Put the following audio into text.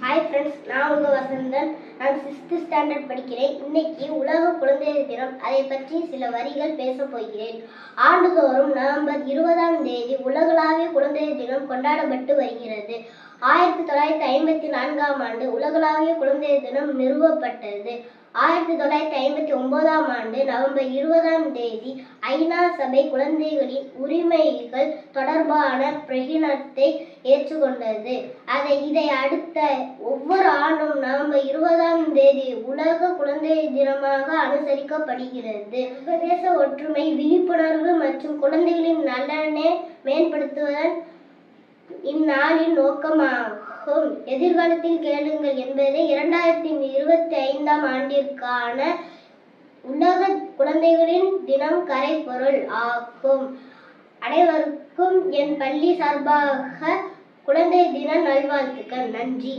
Hi friends, நான் உங்கள் வசந்தன். நான் 6th ஸ்டாண்டர்ட் படிக்கிறேன். இன்னைக்கு உலக குழந்தைகள் தினம். அதை பற்றி சில வரிகள் பேசப் போகிறேன். ஆண்டுதோறும் நவம்பர் 20ஆம் தேதி உலகளாவிய குழந்தைகள் தினம் கொண்டாடப்பட்டு வருகிறது. 1954ஆம் ஆண்டு உலகளாவிய குழந்தைகள் தினம் நிறுவப்பட்டது. 1959ஆம் ஆண்டு நவம்பர் 20ஆம் தேதி ஐநா சபை குழந்தைகளின் உரிமைகள் தொடர்பான பிரகடனத்தை ஏற்றுக்கொண்டது. இதை அடுத்த ஒவ்வொரு ஆண்டும் நவம்பர் 20ஆம் தேதி உலக குழந்தைகள் தினமாக அனுசரிக்கப்படுகிறது. சர்வதேச ஒற்றுமை, விழிப்புணர்வு மற்றும் குழந்தைகளின் நலனை மேம்படுத்துவதன் இந்நாளின் நோக்கமாகும். எதிர்காலத்தில் கேளுங்கள் என்பதே 2025ஆம் ஆண்டிற்கான உலக குழந்தைகளின் தினம் கரைபொருள் ஆகும். அனைவருக்கும் என் பள்ளி சார்பாக குழந்தை தின நல்வாழ்த்துக்கள். நன்றி.